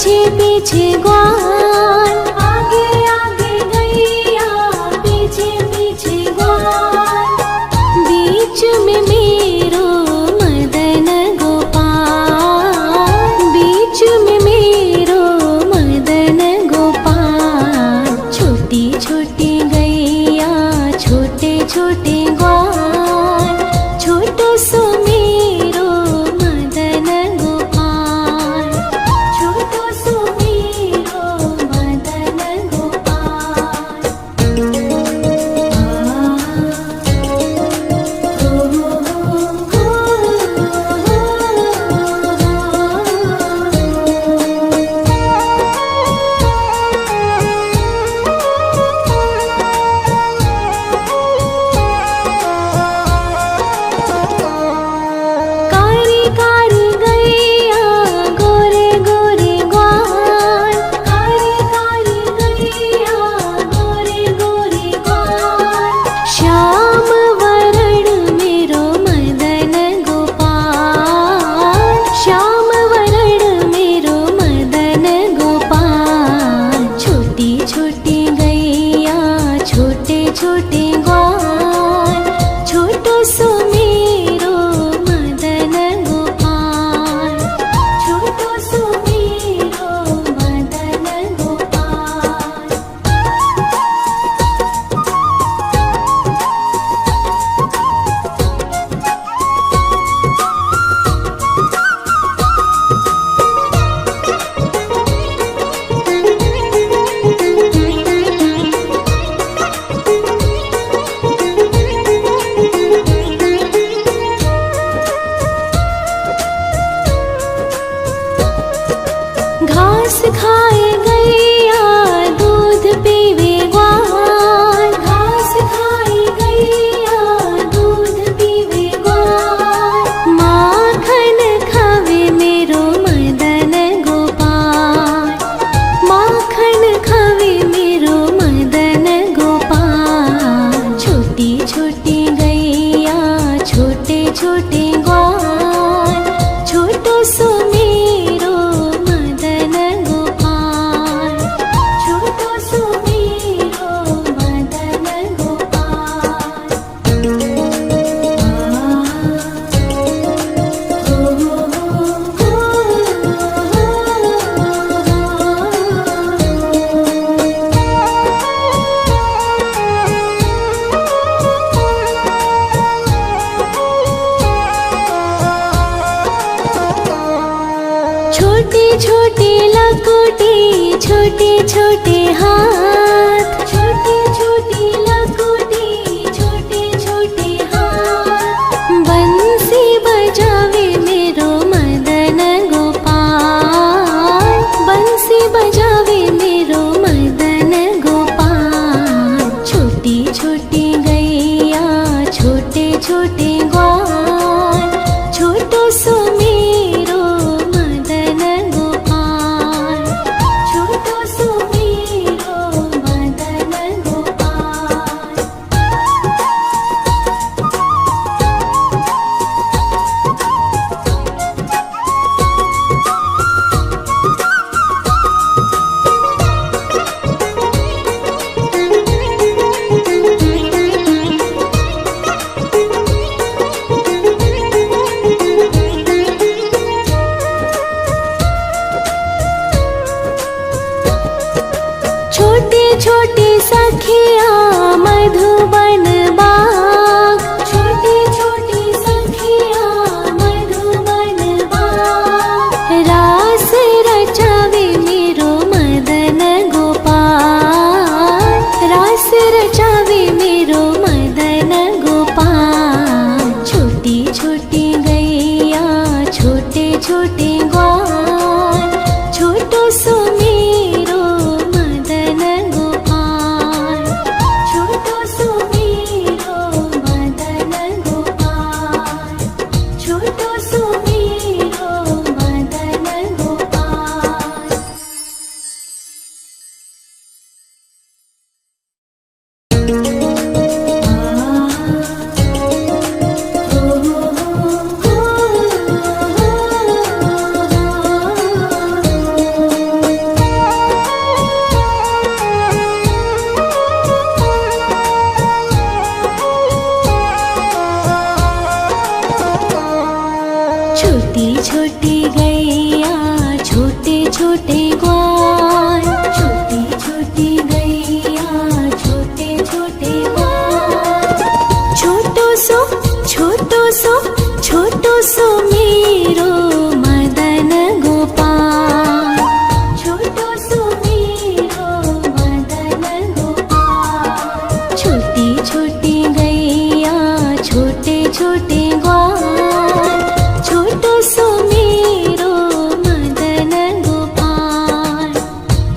पीछे पीछे ग्वाल, आगे आगे गैया पीछे पीछे ग्वाल, बीच में मेरो मदन गोपाल, बीच में मेरो मदन गोपाल। छोटी छोटी गैया छोटे छोटे ग्वाल, छोटो सो मेरो मदन गोपाल, छोटो सो मेरो मदन गोपाल। कारी कारी गैया गोरे गोरे ग्वाल, कारी कारी गैया गोरे गोरे ग्वाल, श्याम वरण मेरो मदन गोपाल, श्याम वरण मेरो मदन गोपाल। छोटी छोटी गैया छोटे छोटे ग्वाल, छोटो सो मेरो मदन गोपाल, छोटो सो मेरो मदन गोपाल। घास खाए गैया दूध पीवे ग्वाल, घास खाए गैया दूध पीवे ग्वाल, माखन खावे मेरो मदन गोपाल, माखन खावे मेरो मदन गोपाल। छोटी छोटी गैया छोटे छोटे ग्वाल, छोटो सो मेरो मदन गोपाल, छोटो सो मेरो मदन गोपाल। छोटी छोटी लकुटी छोटे छोटे हाथ, छोटी छोटी लकुटी छोटे छोटे हाथ, बंसी बजावे मेरो मदन गोपाल, बंसी बजावे मेरो मदन गोपाल। छोटी छोटी गैया छोटे छोटे ग्वाल, छोटो सो मेरो मदन गोपाल, छोटो सो मेरो मदन गोपाल। छोटी छोटी सखिया मधुबन बाग, छोटी छोटी सखिया मधुबन बाग, रास रचावे मेरो मदन गोपाल, रास रचावे मेरो मदन गोपाल। छोटी छोटी गैया छोटे छोटे ग्वाल, छोटो सो मेरो मदन गोपाल, छोटे ग्वाल, छोटी छोटी गैया छोटे छोटे ग्वाल। छोटो सो छोटो सो छोटो सो मेरो मदन गोपाल, छोटो सो मेरो मदन गोपाल। छोटी छोटी गैया छोटे छोटे ग्वाल, छोटो सो मेरो मदन गोपाल,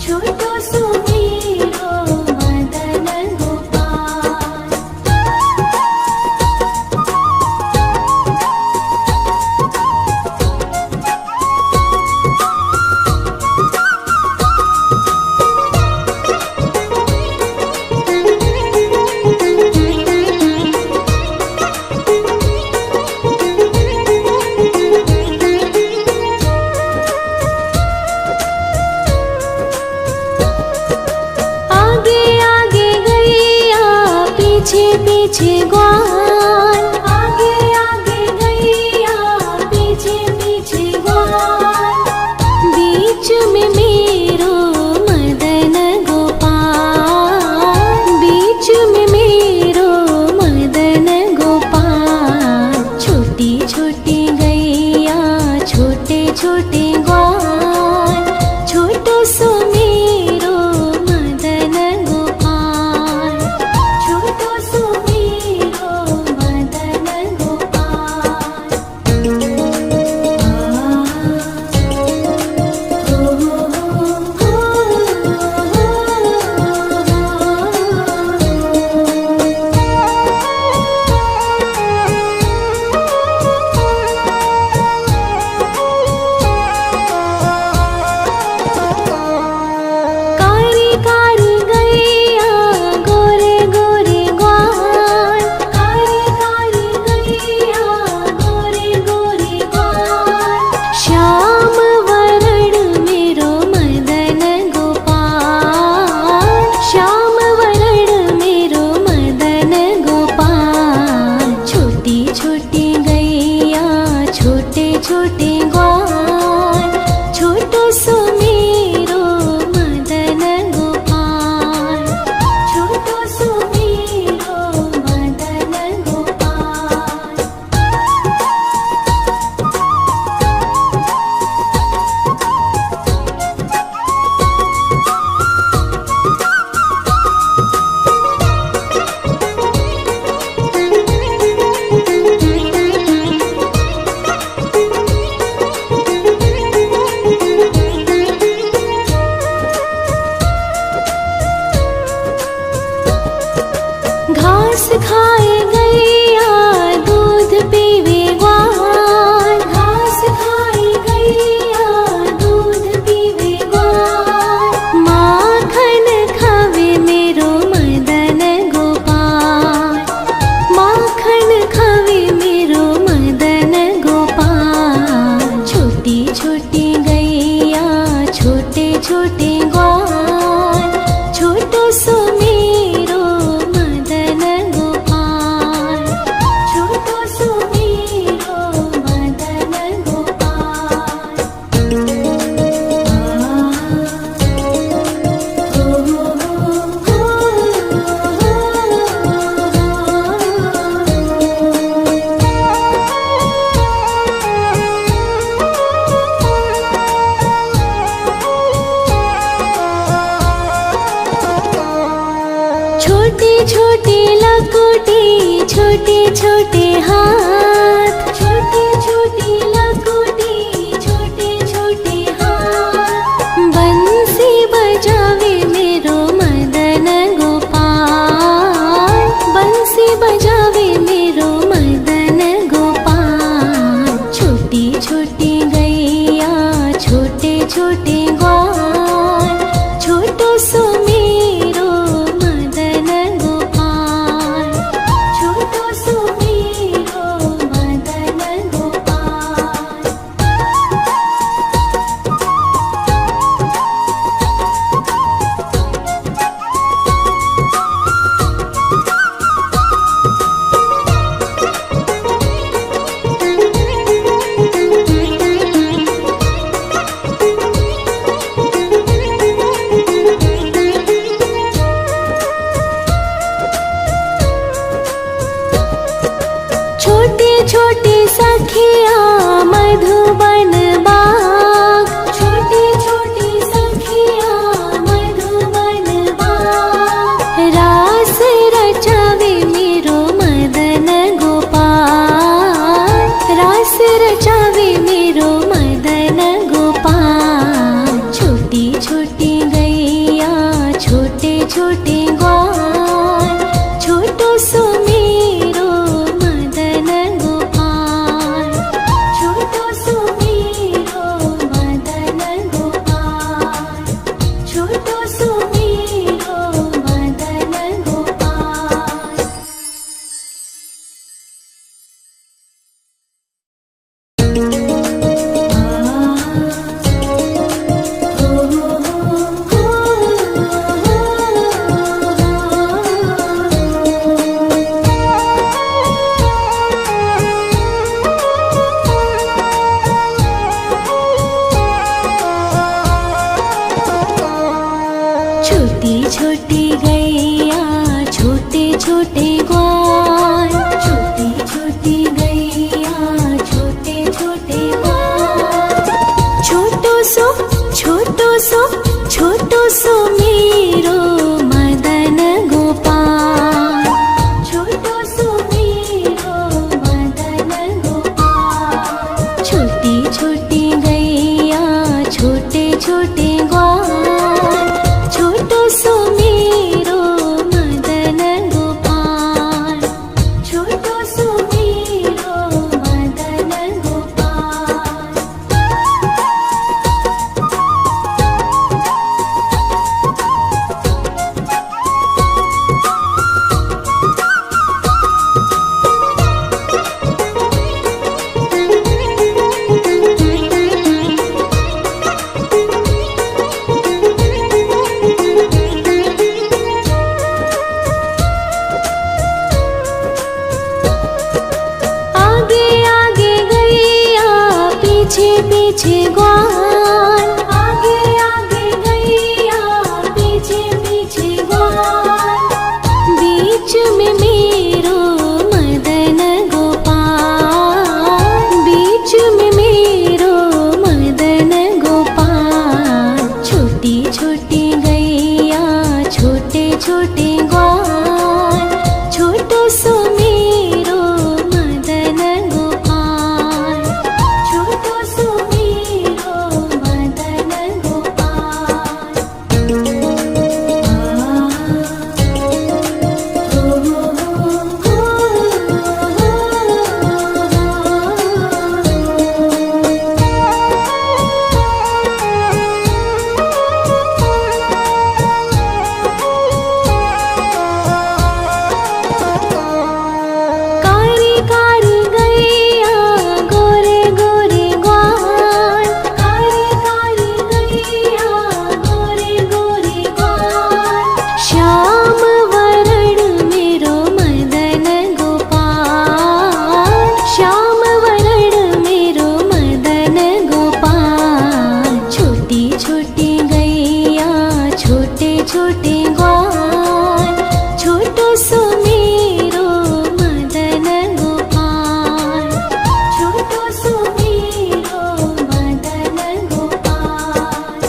छोटो सो मेरो मदन गोपाल। आगे आगे गैया पीछे पीछे ग्वाल, आगे आगे गैया पीछे पीछे ग्वाल। बीच में मेरो मदन गोपाल, बीच में मेरो मदन गोपाल। छोटी छोटी गैया छोटे छोटे ग्वाल, छोटो सो मेरो मदन गोपाल, छोटो सो मेरो मदन गोपाल। कारी कारी गैया गोरे गोरे ग्वाल, कारी कारी गैया गोरे गोरे ग्वाल। श्याम वरण मेरो मदन गोपाल, श्याम वरण मेरो मदन गोपाल। छोटी छोटी गैया छोटे छोटे ग्वाल, छोटो सो मेरो मदन गोपाल, छोटो सो मेरो मदन गोपाल। घास खाए गैया दूध पीवे ग्वाल, घास खाए गैया दूध पीवे ग्वाल। माखन खावे मेरो मदन गोपाल, माखन खावे मेरो मदन गोपाल। छोटी छोटी गैया छोटे छोटे ग्वाल, छोटो सो मेरो मदन गोपाल, छोटो सो मेरो मदन गोपाल। छोटी छोटी लकोटी छोटे छोटे हाथ, छोटी छोटी लकोटी छोटे छोटे हाथ। बंसी बजावे मेरो मदन गोपाल, बंसी बजावे मेरो मदन गोपाल। छोटी छोटी गैया छोटे छोटे ग्वाल, छोटो सो मेरो मदन गोपाल, छोटो सो मेरो छोटे ग्वाल, छोटी छोटी गैया छोटे छोटे ग्वाल। छोटो सो छोटो सो छोटो सो मेरो मदन गोपाल, छोटो सो मेरो मदन गोपाल। छोटी छोटी गैया छोटे छोटे ग्वाल, छोटो सो मेरो मदन गोपाल, छोटो सो मेरो मदन गोपाल। आगे आगे गैया पीछे पीछे ग्वाल, आगे आगे गैया पीछे पीछे ग्वाल। बीच में मेरो मदन गोपाल, बीच में मेरो मदन गोपाल। छोटी छोटी गैया छोटे छोटे ग्वाल, छोटो सो मेरो मदन गोपाल, छोटो सो मेरो मदन गोपाल। कारी कारी गैया गोरे गोरे ग्वाल, कारी कारी गैया गोरे गोरे ग्वाल। श्याम वरण मेरो मदन गोपाल, श्याम वरण मेरो मदन गोपाल। छोटी छोटी गैया छोटे छोटे ग्वाल, छोटो सो मेरो मदन गोपाल, छोटो सो मेरो मदन गोपाल।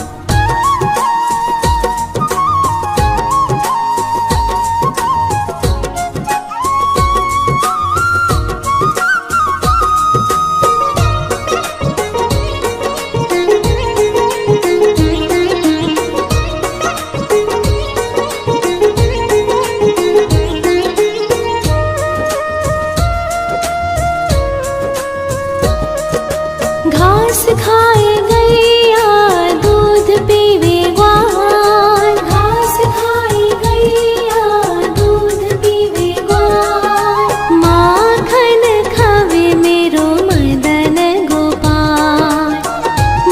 घास खाए गैया दूध पीवे ग्वाल, घास खाए गैया दूध पीवे ग्वाल। माखन खावे मेरो मदन गोपाल,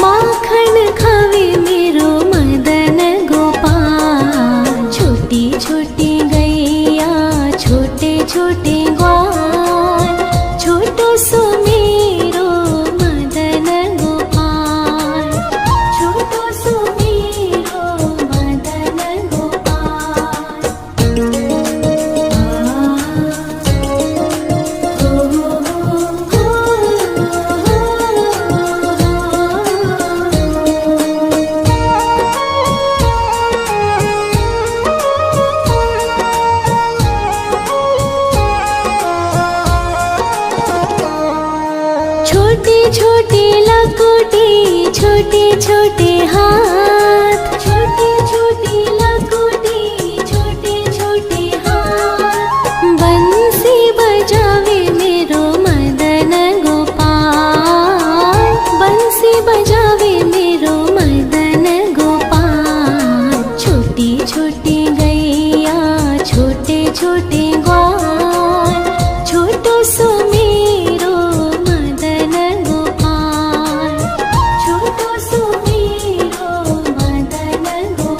माखन खावे मेरो मदन गोपाल। छोटी छोटी गैया छोटे छोटे ग्वाल, छोटो सो मेरो मदन गोपाल, छोटो सो मेरो मदन गोपाल। छोटी छोटी लकोटी छोटे छोटे हाथ, छोटी छोटी लकोटी छोटे छोटे हाथ। बंसी बजावे मेरो मदन गोपाल, बंसी बजावे मेरो मदन गोपाल। छोटी छोटी गैया छोटे छोटे ग्वाल, छोटो सो मेरो मदन गोपाल, छोटो सो मेरो मदन गोपाल।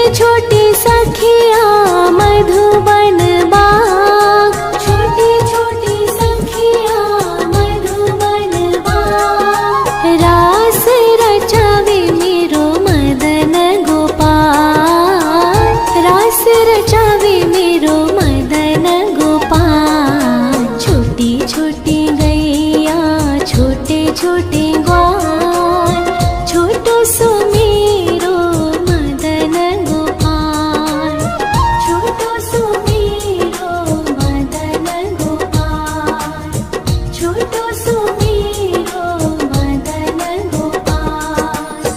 छोटी सखिया मधुबन बाग, छोटी छोटी सखिया मधुबन बाग। रास रचावे मेरो मदन गोपाल, रास रचावे मेरो मदन गोपाल। छोटी छोटी गैया छोटे छोटे ग्वाल, छोटो सो मेरो मदन गोपाल, छोटो सो मेरो मदन गोपाल, छोटो सो मेरो मदन गोपाल।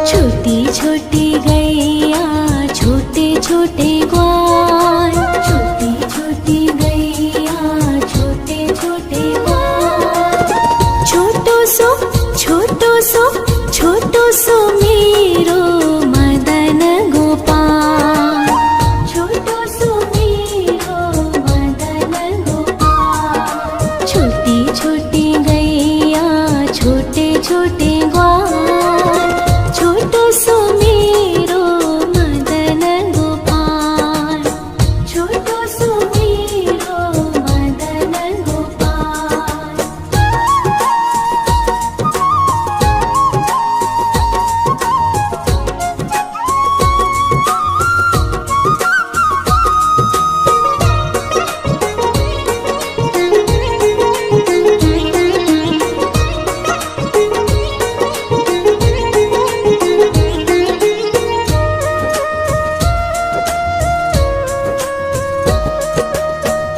छोटी छोटी गैया छोटे छोटे ग्वाल, छोटी छोटी गैया छोटे छोटे ग्वाल। छोटो सो छोटो सो छोटो सो मेरो मदन गोपाल, छोटो सो मेरो मदन गोपाल। छोटी छोटी गैया छोटे छोटे ग्वाल, छोटो सो मेरो मदन गोपाल, छोटो सो मेरो मदन गोपाल।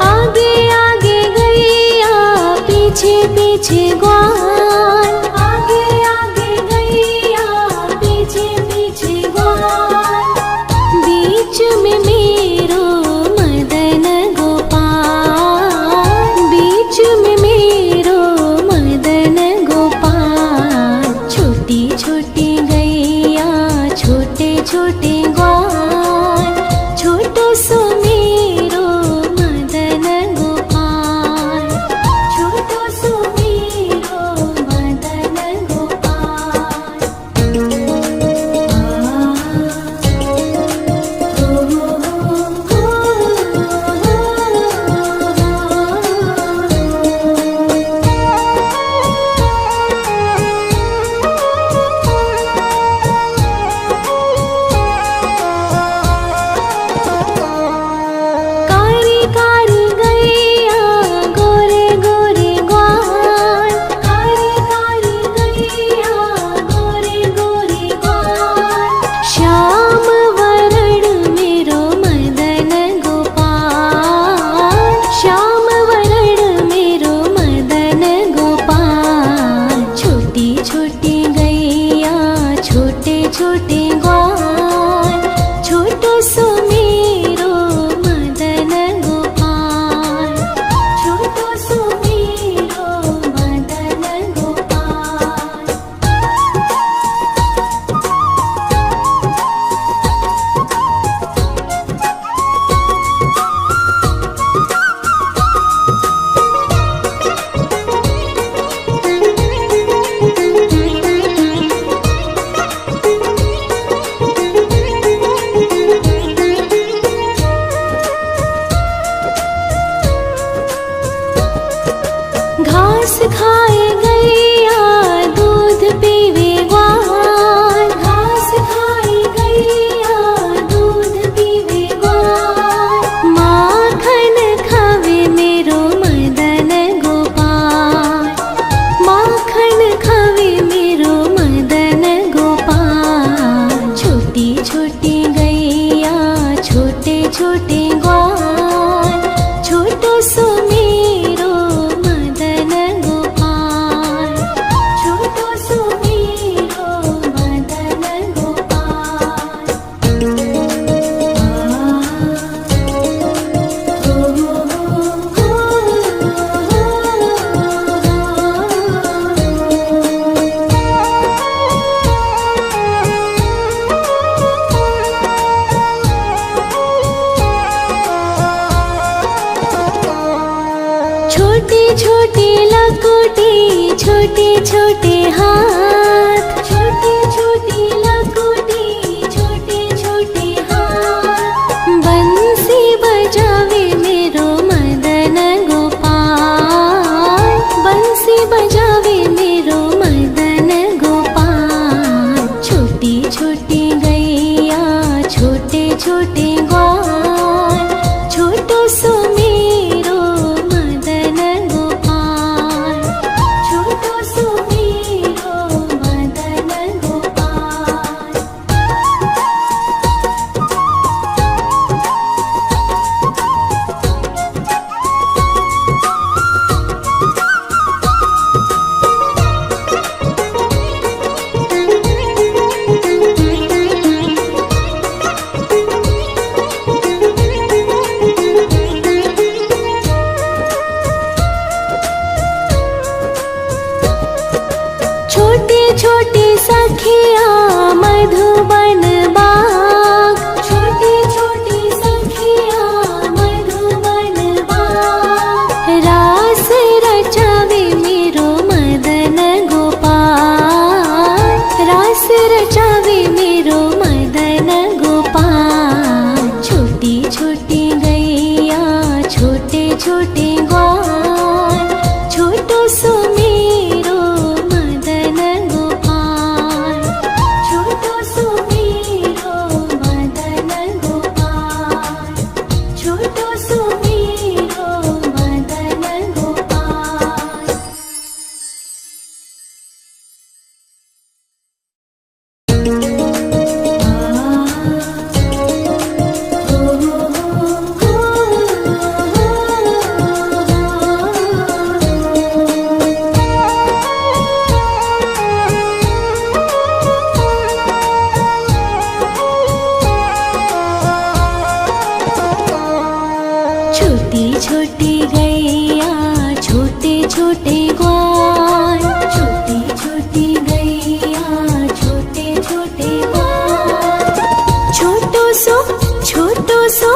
आगे आगे गैया पीछे पीछे ग्वाल, आगे आगे गैया पीछे पीछे ग्वाल। बीच में मेरो मदन गोपाल, बीच में मेरो मदन गोपाल। छोटी छोटी गैया छोटे छोटे ग्वाल, छोटो सो मेरो मदन गोपाल, छोटो सो मेरो छोटे छोटे लकोटे छोटे छोटे हाथ, छोटे छोटे लकोटे छोटे छोटे हाथ। बंसी बजावे मेरो मदन गोपाल, बंसी बजावे मेरो मदन गोपाल। छोटी छोटी गैया छोटे छोटे ग्वाल, छोटो सो मेरो मदन गोपाल, छोटो सो मेरो मदन गोपाल। छोटे छोटे सखिया मधुबन बाग, छोटे छोटे सखिया मधुबन बाग। रास रचावे मेरो मदन गोपाल, रास रचावे मेरो मदन गोपाल। छोटी छोटी गैया छोटे छोटे ग्वाल, छोटो सो मेरो मदन गोपाल, छोटो सो मेरो मदन गोपाल, छोटो सो मेरो मदन गोपाल। छोटी छोटी गैया छोटे छोटे ग्वाल, छोटी छोटी गैया छोटे छोटे ग्वाल। छोटो सो छोटो सो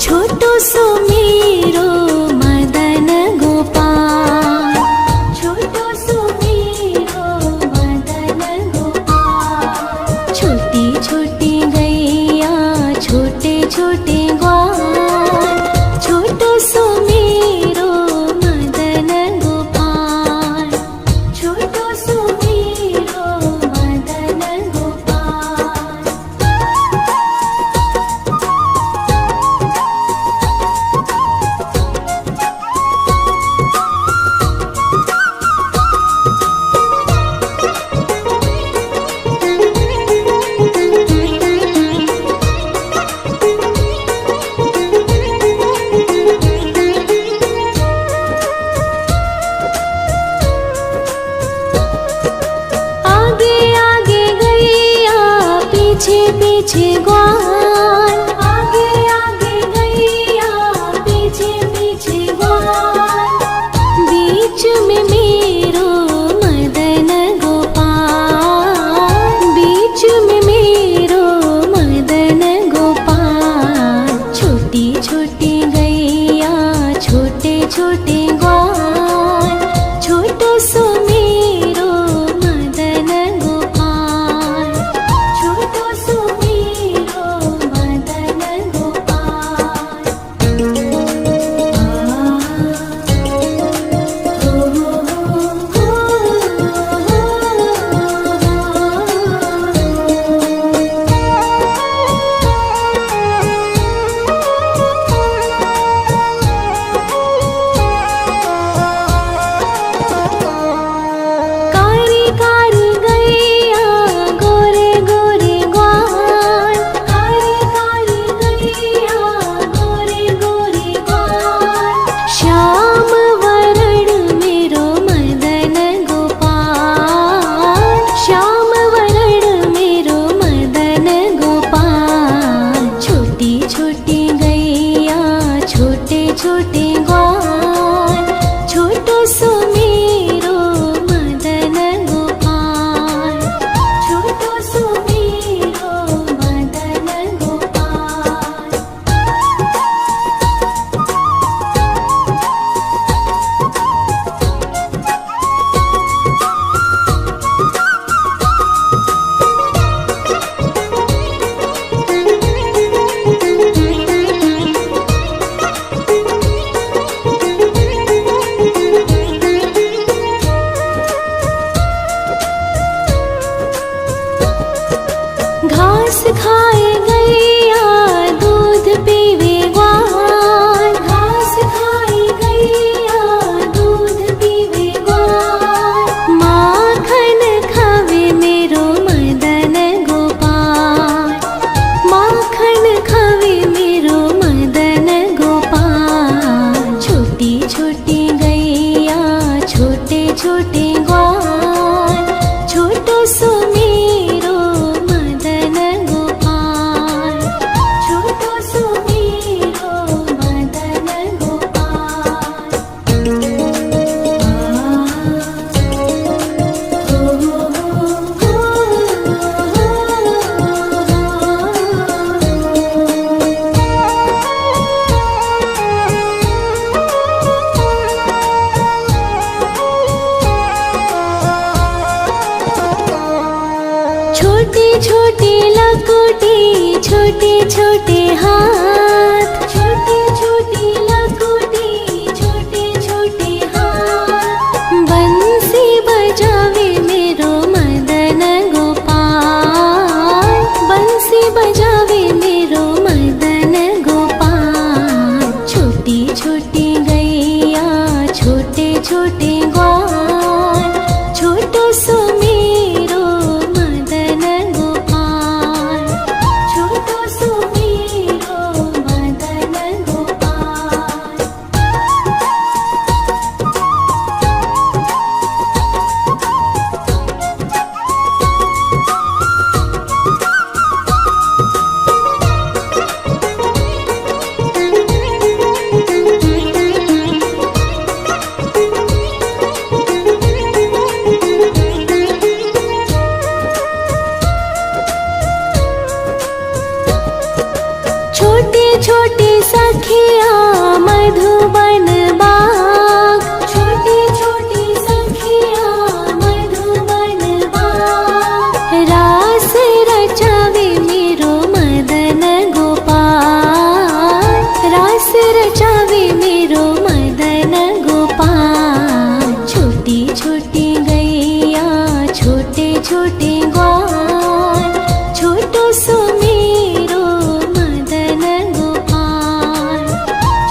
छोटो सो मेरो मदन गोपाल, छोटो सो मेरो मदन गोपाल। छोटी छोटी गैया छोटे छोटे ग्वाल, छोटो सो मेरो मदन गोपाल, छोटो सो मेरो मदन गोपाल। आगे आगे गैया पीछे पीछे ग्वाल, आगे आगे गैया पीछे पीछे ग्वाल। बीच में मेरो मदन गोपाल, बीच में मेरो मदन गोपाल। छोटी छोटी गैया छोटे छोटे ग्वाल, छोटो सो मेरो मदन गोपाल, छोटो सो मेरो मदन गोपाल। कारी कारी गैया गोरे गोरे ग्वाल, कारी कारी गैया गोरे गोरे ग्वाल। श्याम वरण मेरो मदन गोपाल, श्याम वरण मेरो मदन गोपाल। छोटी छोटी गैया छोटे छोटे ग्वाल, छोटो सो मेरो मदन गोपाल, छोटो सो मेरो मदन गोपाल। छोटे छोटे हाथ, छोटे छोटे लकोटी, छोटे छोटे हाथ। बंसी बजावे मेरो मदन गोपाल, बंसी बजावे मेरो मदन गोपाल। छोटी छोटी गैया, छोटे छोटे ग्वाल, छोटो सो मेरो मदन गोपाल, छोटो सो मेरो मदन गोपाल। छोटी छोटी सखिया मधुबन बाग, छोटी छोटी सखिया मधुबन बाग। रास रचावे मेरो मदन गोपाल, रास रचावे मेरो मदन गोपाल। छोटी छोटी गैया, छोटे छोटे ग्वाल, छोटो सो मेरो मदन गोपाल,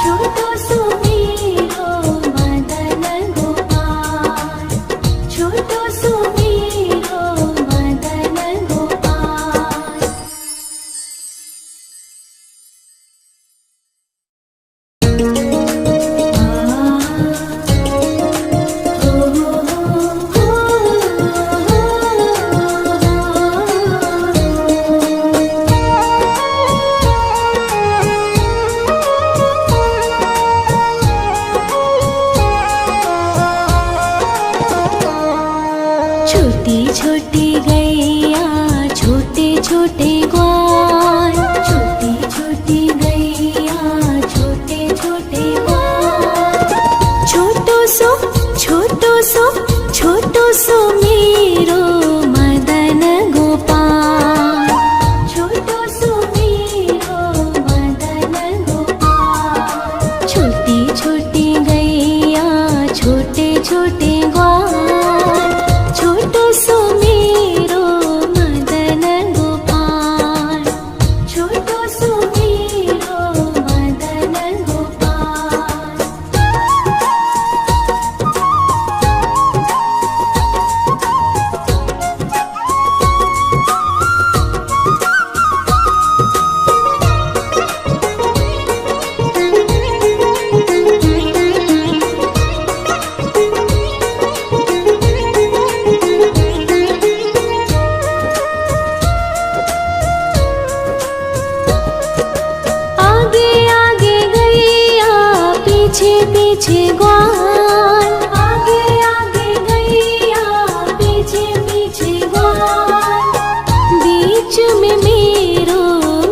छोटो सो मेरो मदन गोपाल, छोटो सो मेरो मदन गोपाल। छोटी छोटी गैया, छोटे छोटे ग्वाल, छोटी छोटी गैया, छोटे छोटे ग्वाल। छोटो सो छोटो सो मेरो मदन गोपाल, छोटो सो मेरो मदन गोपाल। छोटी छोटी गैया, छोटे छोटे ग्वाल, छोटो सो मेरो मदन गोपाल, छोटो सो मेरो मदन गोपाल। आगे आगे गैया, पीछे पीछे ग्वाल, आगे आगे गैया, पीछे पीछे ग्वाल। बीच में मेरो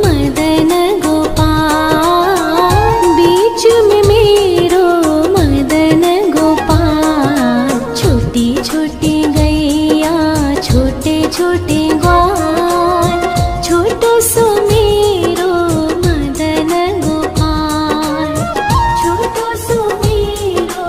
मदन गोपाल, बीच में मेरो मदन गोपाल। छोटी छोटी गैया, छोटे छोटे ग्वाल, छोटो सो मेरो मदन गोपाल, छोटो सो मेरो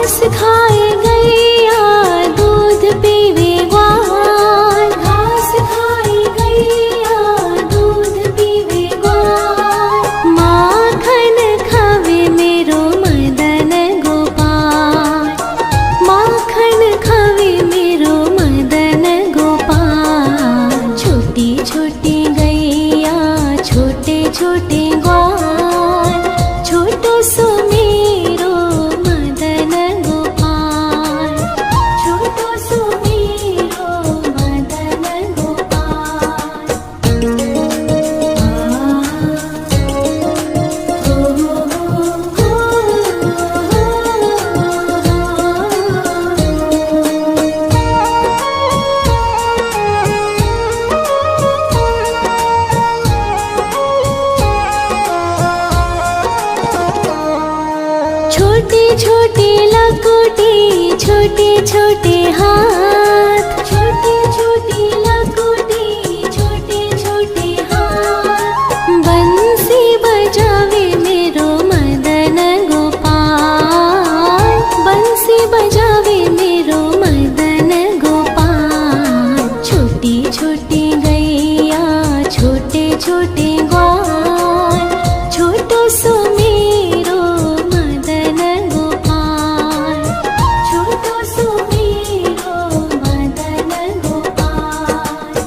घास खाए गैया दूध पीवे ग्वाल, घास खाए गैया दूध पीवे ग्वाल। माखन खावे मेरो मदन गोपाल, माखन खावे मेरो मदन गोपाल। छोटी छोटी गैया छोटे छोटे ग्वाल, छोटो सो मेरो मदन गोपाल, छोटो सो मेरो मदन गोपाल। छोटे छोटे लकोटे छोटे छोटे हाथ, छोटे छोटे लकोटे छोटे छोटे हाथ। बंसी बजावे मेरो मदन गोपाल, बंसी बजावे मेरो मदन गोपाल। छोटी छोटी गैया छोटे छोटे ग्वाल, छोटो सो मेरो मदन गोपाल, छोटो सो मेरो मदन गोपाल।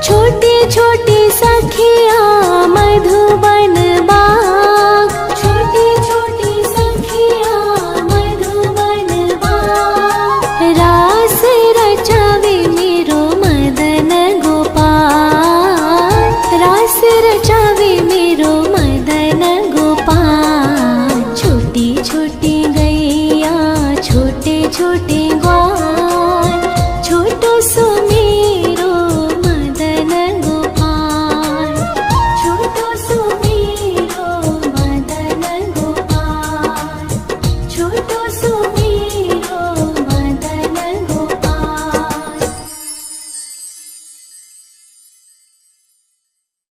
छोटे छोटे सखिया मधुबन बाग, छोटे छोटे सखिया मधुबन बाग। रास रचावे मेरो मदन गोपाल, रास रचावे मेरो मदन गोपाल। छोटी छोटी गैया छोटे छोटे ग्वाल, छोटो सो